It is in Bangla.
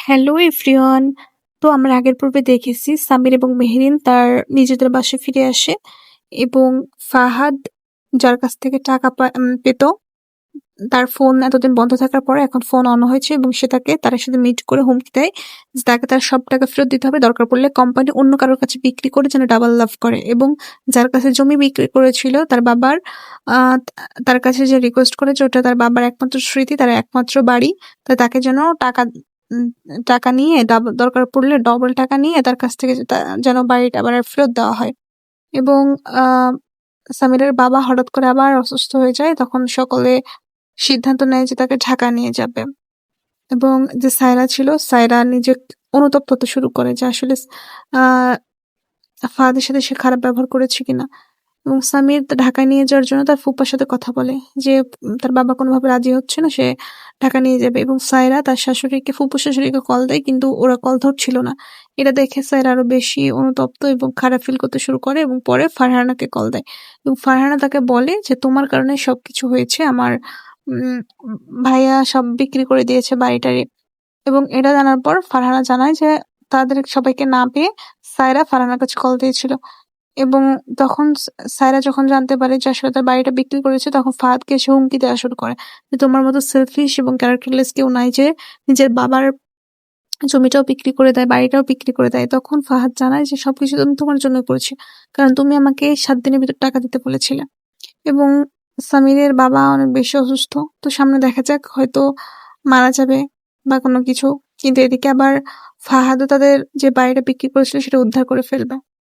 Hello everyone. তো আমরা আগের পর্বে দেখেছি সামির এবং মেহরিন তার নিজেদের বাসায় ফিরে আসে এবং ফাহাদ যার কাছ থেকে টাকা পেত, তার ফোন এতদিন বন্ধ থাকার পরে এখন ফোন অন হয়েছে এবং সে তার সাথে মিট করে হুমকি দেয় যে তাকে তার সব টাকা ফেরত দিতে হবে, দরকার পড়লে কোম্পানি অন্য কারোর কাছে বিক্রি করে যেন ডাবল লাভ করে। এবং যার কাছে জমি বিক্রি করেছিল তার বাবার, তার কাছে যে রিকোয়েস্ট করে যে ওটা তার বাবার একমাত্র স্মৃতি, তার একমাত্র বাড়ি, তাকে যেন উম, টাকা নিয়ে দরকার পড়লে ডবল টাকা নিয়ে তার কাছ থেকে যেন বাড়িটা আবার ফেরত দেওয়া হয়। এবং আহ সামিরের বাবা হঠাৎ করে আবার অসুস্থ হয়ে যায়, তখন সকলে সিদ্ধান্ত নেয় যে তাকে ঢাকা নিয়ে যাবে। এবং যে সায়রা ছিল, সায়রা নিজে অনুতপ্ত হতে শুরু করে যে আসলে আহ ফাহাদের সাথে সে খারাপ ব্যবহার করেছে কিনা। এবং সামির ঢাকায় নিয়ে যাওয়ার জন্য তার ফুপ্পার সাথে কথা বলে যে তার বাবা কোনোভাবে রাজি হচ্ছে না, সে ঢাকা নিয়ে যাবে। এবং সায়রা তার ফুপ্পু শাশুড়িকে কল দেয়, কিন্তু ওরা কল ধরছিল না। এটা দেখে সায়রা আরো বেশি অনুতপ্ত এবং খারাপ ফিল করতে শুরু করে এবং পরে ফারহানাকে কল দেয়। এবং ফারহানা তাকে বলে যে তোমার কারণে সবকিছু হয়েছে, আমার উম ভাইয়া সব বিক্রি করে দিয়েছে বাড়িটারি। এবং এটা জানার পর ফারহানা জানায় যে তাদের সবাইকে না পেয়ে সায়রা ফারহানার কাছে কল দিয়েছিল। এবং তখন সায়রা যখন জানতে পারে যে আসলে তার বাড়িটা বিক্রি করেছে, তখন ফাহাদকে এসে হুমকি দেওয়া শুরু করে যে তোমার মতো সেলফিশ এবং ক্যারেক্টারলেস কেউ নাই যে নিজের বাবার জমিটাও বিক্রি করে দেয়, বাড়িটাও বিক্রি করে দেয়। তখন ফাহাদ জানায় যে সবকিছু তুমি তোমার জন্য করেছি, কারণ তুমি আমাকে 7 দিনের ভিতর টাকা দিতে বলেছিলে। এবং সামিরের বাবা অনেক বেশি অসুস্থ, তো সামনে দেখা যাক হয়তো মারা যাবে বা কোনো কিছু। কিন্তু এদিকে আবার ফাহাদও তাদের যে বাড়িটা বিক্রি করেছিল সেটা উদ্ধার করে ফেলবে।